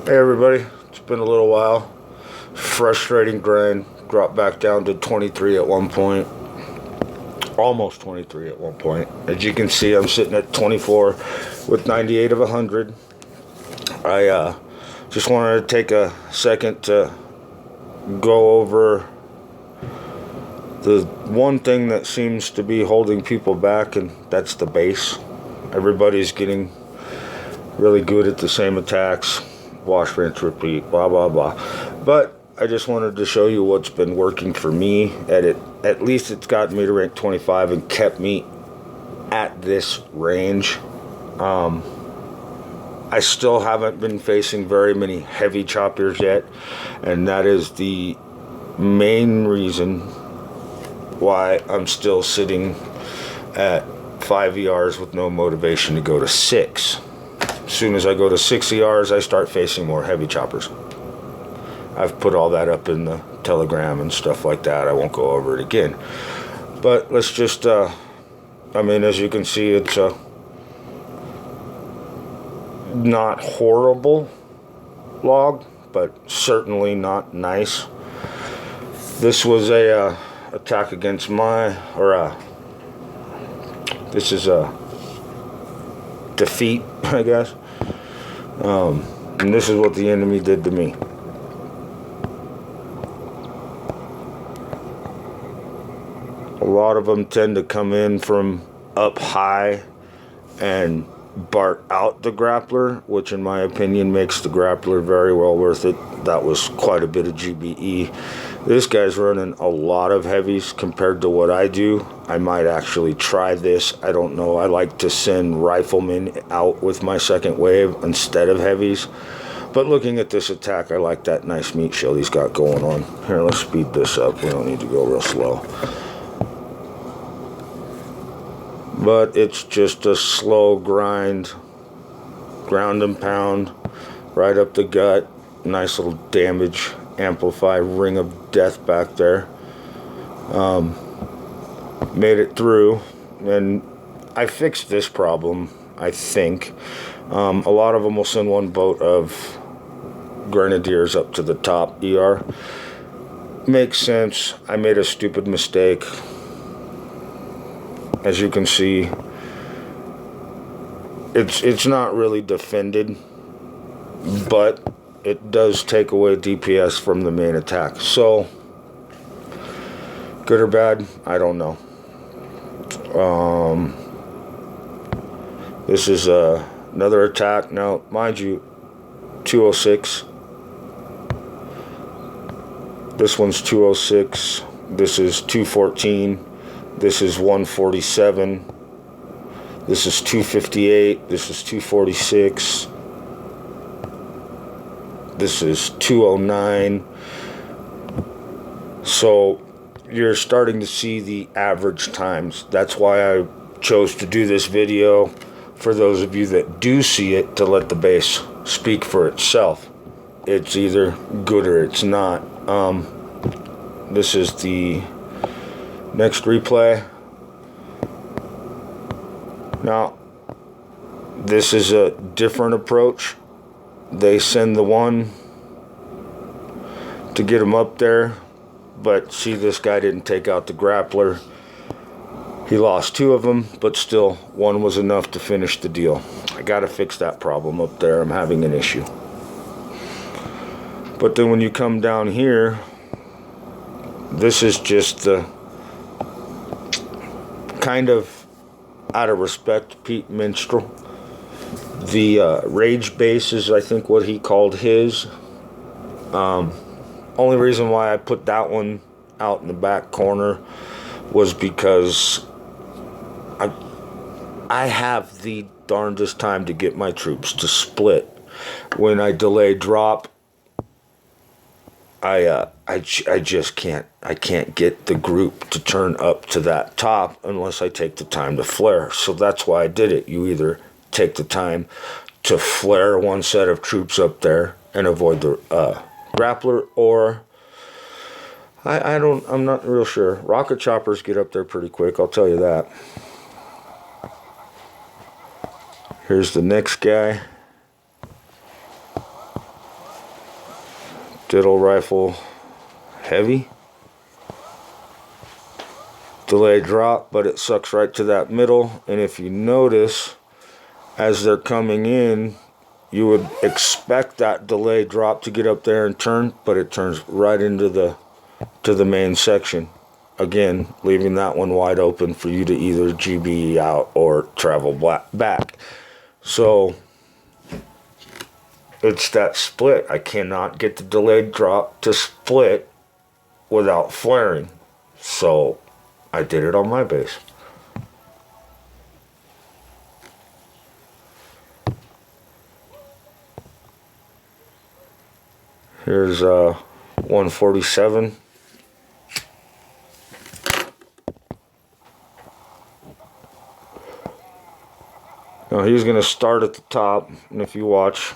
Hey everybody, it's been a little while. Frustrating grind. Dropped back down to 23 at one point. Almost 23 at one point. As you can see, I'm sitting at 24 with 98 of 100. I just wanted to take a second to go over the one thing that seems to be holding people back, and that's the base. Everybody's getting really good at the same attacks. Wash, rinse, repeat, blah, blah, blah. But I just wanted to show you what's been working for me. At least it's gotten me to rank 25 and kept me at this range. I still haven't been facing very many heavy choppers yet, and that is the main reason why I'm still sitting at 5 ERs with no motivation to go to 6. As soon as I go to 6 ERs, I start facing more heavy choppers. I've put all that up in the Telegram and stuff like that. I won't go over it again. But let's just, as you can see, it's not horrible log, but certainly not nice. This was a attack against this is a defeat, I guess. And this is what the enemy did to me. A lot of them tend to come in from up high and bark out the grappler, which in my opinion makes the grappler very well worth it. That was quite a bit of GBE. This guy's running a lot of heavies compared to what I do. I might actually try this. I don't know. I like to send riflemen out with my second wave instead of heavies. But looking at this attack, I like that nice meat shield he's got going on. Here, let's speed this up. We don't need to go real slow. But it's just a slow grind, ground and pound, right up the gut. Nice little damage, amplify, ring of death back there. Made it through, and I fixed this problem, I think. A lot of them will send one boat of grenadiers up to the top ER. Makes sense. I made a stupid mistake. As you can see, it's not really defended, but it does take away DPS from the main attack. So, good or bad, I don't know. This is another attack. Now, mind you, 206. This one's 206. This is 214. This is 147. This is 258. This is 246. This is 209. So you're starting to see the average times. That's why I chose to do this video, for those of you that do see it, to let the base speak for itself. It's either good or it's not. This is the next replay. Now, this is a different approach. They send the one to get him up there, but see, this guy didn't take out the grappler. He lost 2 of them, but still, 1 was enough to finish the deal. I gotta fix that problem up there. I'm having an issue. But then when you come down here, this is just the kind of, out of respect, Pete Minstrel. The Rage Base is, I think, what he called his. Only reason why I put that one out in the back corner was because I have the darndest time to get my troops to split. When I delay drop, I just can't. I can't get the group to turn up to that top unless I take the time to flare. So that's why I did it. You either take the time to flare one set of troops up there and avoid the grappler, or I'm not real sure. Rocket choppers get up there pretty quick, I'll tell you that. Here's the next guy. Diddle rifle heavy. Delay drop, but it sucks right to that middle. And if you notice, as they're coming in, you would expect that delay drop to get up there and turn, but it turns right into the main section. Again, leaving that one wide open for you to either GBE out or travel back. So it's that split. I cannot get the delayed drop to split without flaring. So I did it on my base. Here's 147. Now he's going to start at the top, and if you watch,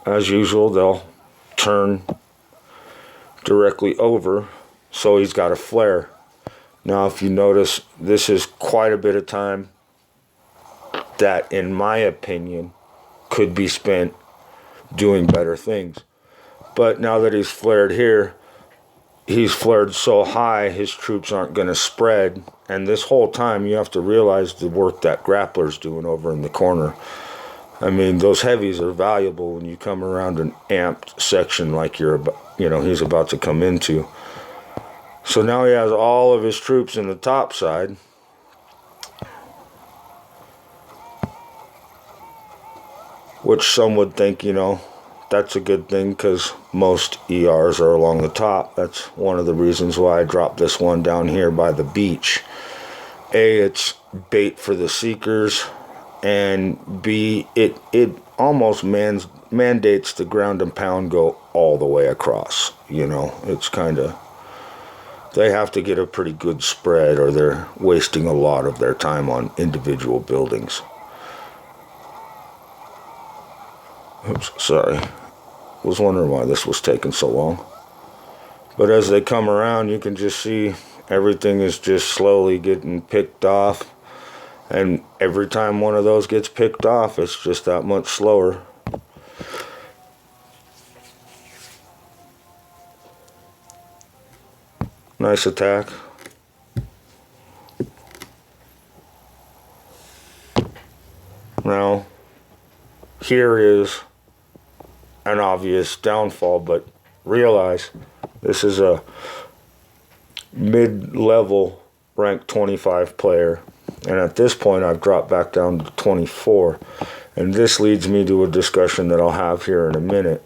as usual, they'll turn directly over, so he's got a flare. Now if you notice, this is quite a bit of time that, in my opinion, could be spent doing better things. But now that he's flared here, he's flared so high his troops aren't going to spread. And this whole time you have to realize the work that Grappler's doing over in the corner. I mean, those heavies are valuable when you come around an amped section like he's about to come into. So now he has all of his troops in the top side. Which some would think, that's a good thing because most ERs are along the top. That's one of the reasons why I dropped this one down here by the beach. A, it's bait for the seekers, and B, it almost mandates the ground and pound go all the way across. It's kind of, they have to get a pretty good spread or they're wasting a lot of their time on individual buildings. Oops, sorry. Was wondering why this was taking so long. But as they come around, you can just see everything is just slowly getting picked off. And every time one of those gets picked off, it's just that much slower. Nice attack. Now, here is an obvious downfall, but realize this is a mid-level rank 25 player, and at this point I've dropped back down to 24, and this leads me to a discussion that I'll have here in a minute.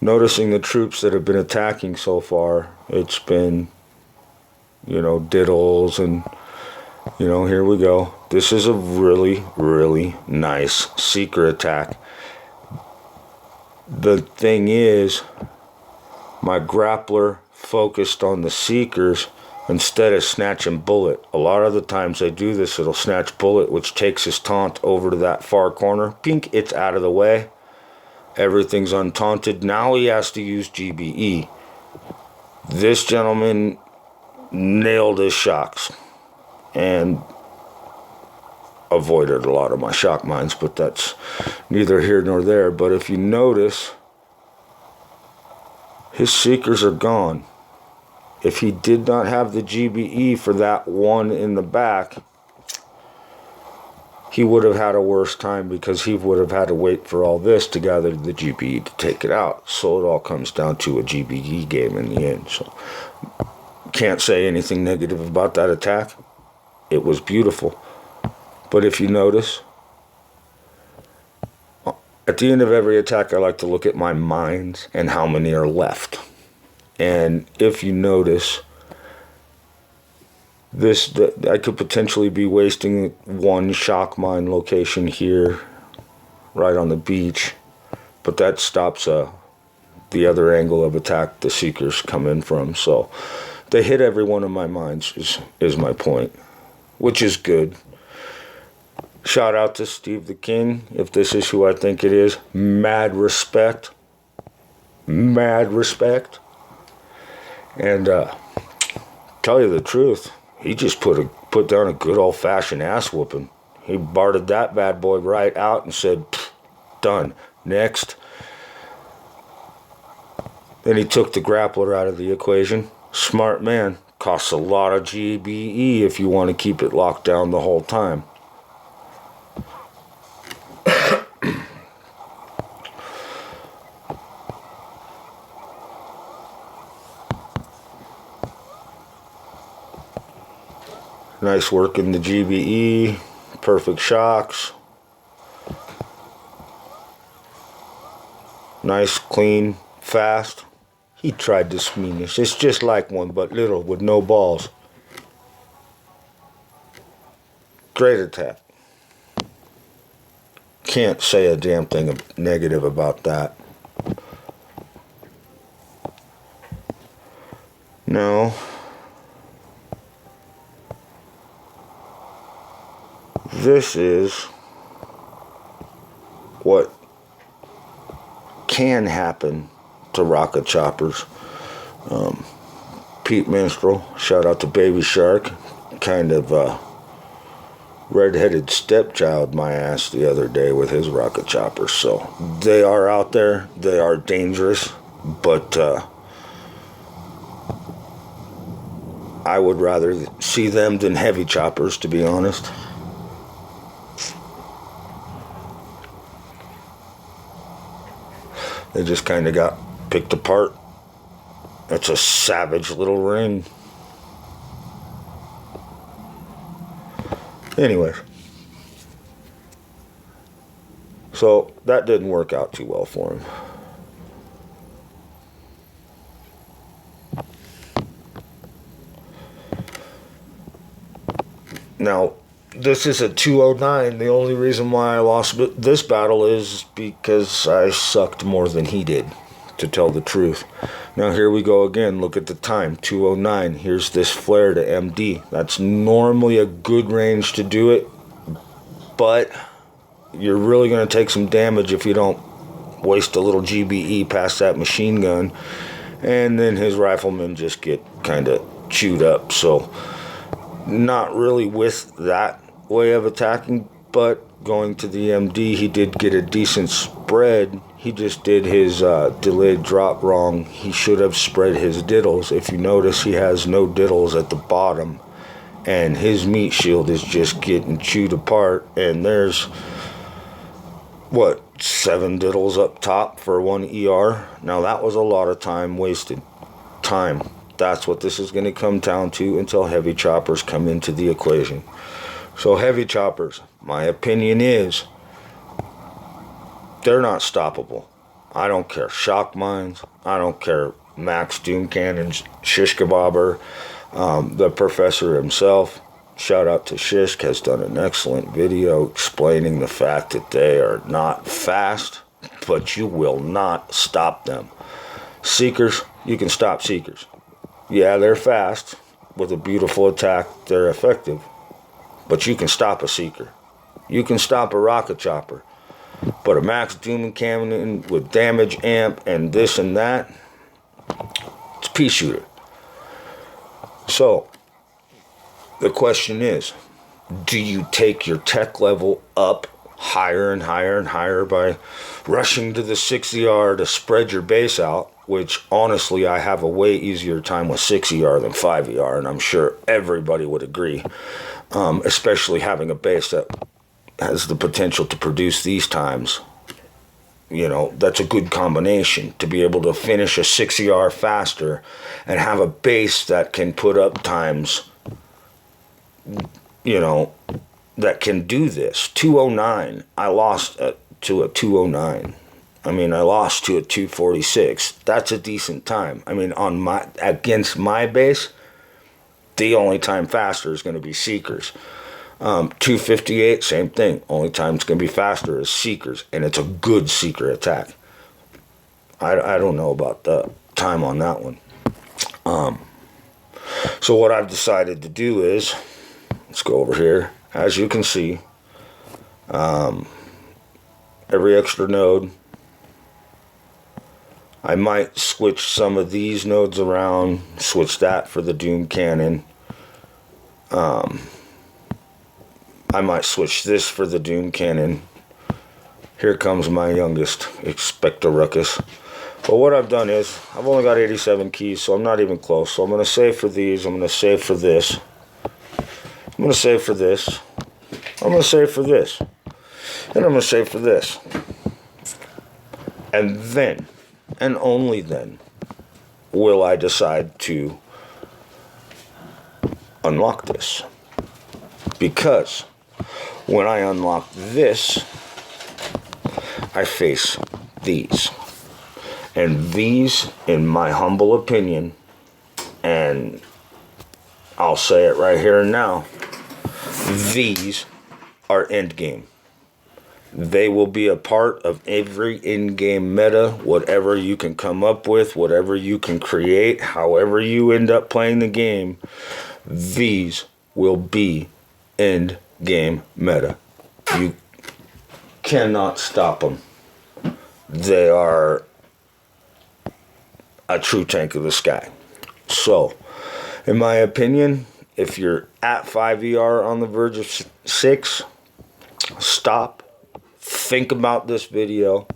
Noticing the troops that have been attacking so far, it's been diddles and here we go. This is a really, really nice seeker attack. The thing is, my grappler focused on the seekers instead of snatching bullet. A lot of the times they do this, it'll snatch bullet, which takes his taunt over to that far corner. Pink, it's out of the way. Everything's untaunted. Now he has to use GBE. This gentleman nailed his shocks and avoided a lot of my shock mines, but that's neither here nor there. But if you notice, his seekers are gone. If he did not have the GBE for that one in the back, he would have had a worse time because he would have had to wait for all this to gather the GBE to take it out. So it all comes down to a GBE game in the end. So can't say anything negative about that attack. It was beautiful. But if you notice, at the end of every attack, I like to look at my mines and how many are left. And if you notice, I could potentially be wasting one shock mine location here, right on the beach, but that stops the other angle of attack the seekers come in from. So they hit every one of my mines is my point, which is good. Shout out to Steve the King, if this is who I think it is. Mad respect. Mad respect. And tell you the truth, he just put down a good old-fashioned ass whooping. He barted that bad boy right out and said, done. Next. Then he took the grappler out of the equation. Smart man. Costs a lot of GBE if you want to keep it locked down the whole time. Nice work in the GBE. Perfect shocks. Nice, clean, fast. He tried to Swedish. It's just like one, but little, with no balls. Great attack. Can't say a damn thing negative about that. No. This is what can happen to rocket choppers. Pete Minstrel, shout out to Baby Shark, kind of redheaded stepchild my ass the other day with his rocket choppers. So they are out there, they are dangerous, but I would rather see them than heavy choppers, to be honest. They just kind of got picked apart. It's a savage little ring. Anyways. So that didn't work out too well for him. Now, this is a 209. The only reason why I lost this battle is because I sucked more than he did, to tell the truth. Now here we go again. Look at the time, 209. Here's this flare to MD. That's normally a good range to do it, but you're really going to take some damage if you don't waste a little GBE past that machine gun. And then his riflemen just get kind of chewed up. So not really with that way of attacking, but going to the MD, he did get a decent spread. He just did his delayed drop wrong. He should have spread his diddles. If you notice, he has no diddles at the bottom, and his meat shield is just getting chewed apart. And there's, what, 7 diddles up top for 1 ER? Now that was a lot of time wasted. Time. That's what this is going to come down to until heavy choppers come into the equation. So heavy choppers, my opinion is, they're not stoppable. I don't care shock mines. I don't care Max Doom Cannons, Shish Kebabber, the professor himself. Shout out to Shish, has done an excellent video explaining the fact that they are not fast, but you will not stop them. Seekers, you can stop Seekers. Yeah, they're fast. With a beautiful attack, they're effective. But you can stop a Seeker. You can stop a rocket chopper. But a Max Doom Cannon with damage amp and this and that, it's a pea shooter. So, the question is, do you take your tech level up higher and higher and higher by rushing to the 6ER to spread your base out? Which, honestly, I have a way easier time with 6ER than 5ER, and I'm sure everybody would agree. Especially having a base that has the potential to produce these times. You know, that's a good combination to be able to finish a 6ER faster and have a base that can put up times, you know, that can do this. 209, I lost to a 209. I mean, I lost to a 246. That's a decent time. I mean, against my base, the only time faster is going to be Seekers. 258, same thing. Only time it's going to be faster is Seekers, and it's a good Seeker attack. I don't know about the time on that one. So what I've decided to do is, let's go over here. As you can see, every extra node, I might switch some of these nodes around, switch that for the Doom Cannon. I might switch this for the Doom Cannon. Here comes my youngest, Expecto Ruckus. But what I've done is, I've only got 87 keys, so I'm not even close. So I'm going to save for these, I'm going to save for this. I'm going to save for this. I'm going to save for this. And I'm going to save for this. And then, and only then, will I decide to unlock this. Because when I unlock this, I face these. And these, in my humble opinion, and I'll say it right here and now, these are endgame. They will be a part of every in-game meta, whatever you can come up with, whatever you can create, however you end up playing the game, these will be end-game meta. You cannot stop them. They are a true tank of the sky. So, in my opinion, if you're at 5 ER on the verge of 6, stop, think about this video,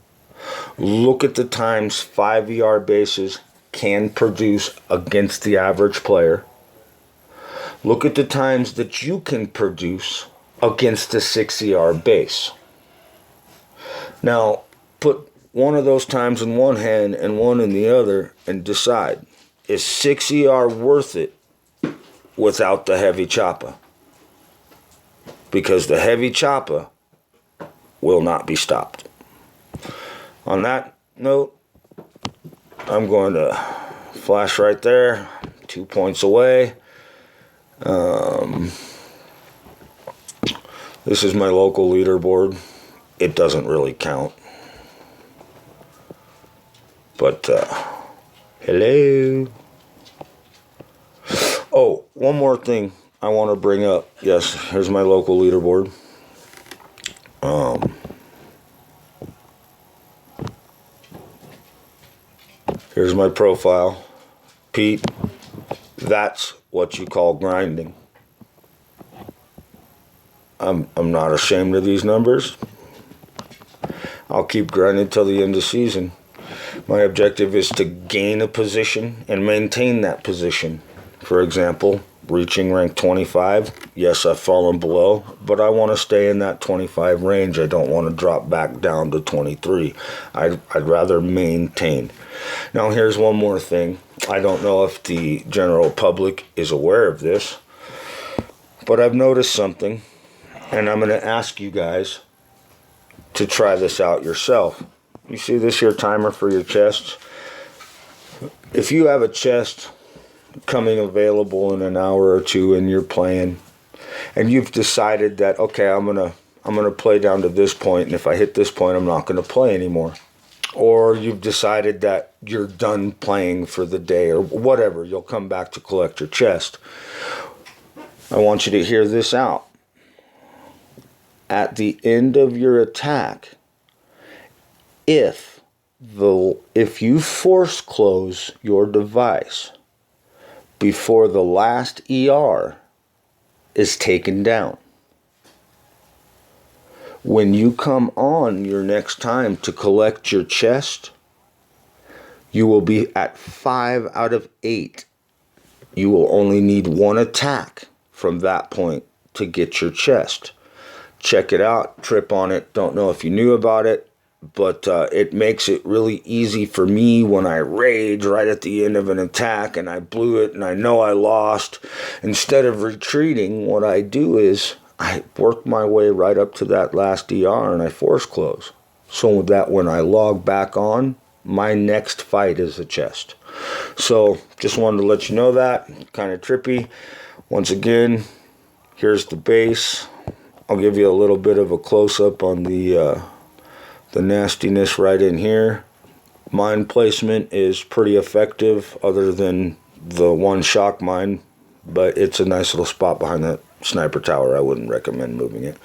look at the times 5 ER bases can produce against the average player. Look at the times that you can produce against a 6 ER base. Now, put one of those times in one hand and one in the other and decide, is 6 ER worth it without the heavy chopper? Because the heavy chopper will not be stopped. On that note, I'm going to flash right there, 2 points away. This is my local leaderboard. It doesn't really count. But, hello. Oh, one more thing I want to bring up. Yes, here's my local leaderboard. Here's my profile. Pete, that's what you call grinding. I'm not ashamed of these numbers. I'll keep grinding till the end of season. My objective is to gain a position and maintain that position. For example, reaching rank 25. Yes, I've fallen below, but I want to stay in that 25 range. I don't want to drop back down to 23. I'd rather maintain. Now, here's one more thing. I don't know if the general public is aware of this, but I've noticed something, and I'm going to ask you guys to try this out yourself. You see this here timer for your chests? If you have a chest coming available in an hour or two and you're playing, and you've decided that, okay, I'm gonna play down to this point, and if I hit this point, I'm not gonna play anymore. Or you've decided that you're done playing for the day, or whatever, you'll come back to collect your chest. I want you to hear this out. At the end of your attack, if you force close your device before the last ER is taken down, when you come on your next time to collect your chest, you will be at 5 out of 8. You will only need one attack from that point to get your chest. Check it out, trip on it. Don't know if you knew about it, but it makes it really easy for me when I rage right at the end of an attack and I blew it and I know I lost. Instead of retreating, what I do is I work my way right up to that last DR and I force close. So that when I log back on, my next fight is a chest. So just wanted to let you know that. Kind of trippy. Once again, here's the base. I'll give you a little bit of a close-up on the nastiness right in here. Mine placement is pretty effective other than the one shock mine, but it's a nice little spot behind that sniper tower. I wouldn't recommend moving it.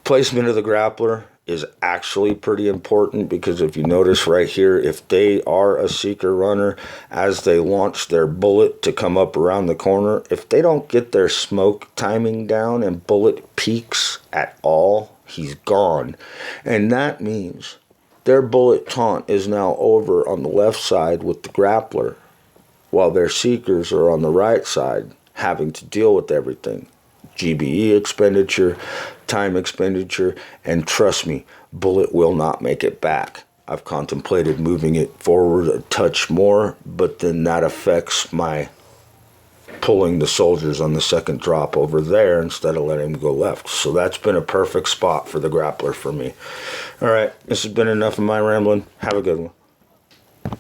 Placement of the grappler is actually pretty important, because if you notice right here, if they are a seeker runner, as they launch their bullet to come up around the corner, if they don't get their smoke timing down and bullet peaks at all, he's gone. And that means their bullet taunt is now over on the left side with the grappler, while their seekers are on the right side having to deal with everything. GBE expenditure, time expenditure, and trust me, bullet will not make it back. I've contemplated moving it forward a touch more, but then that affects my pulling the soldiers on the second drop over there instead of letting them go left. So that's been a perfect spot for the grappler for me. All right, this has been enough of my rambling. Have a good one.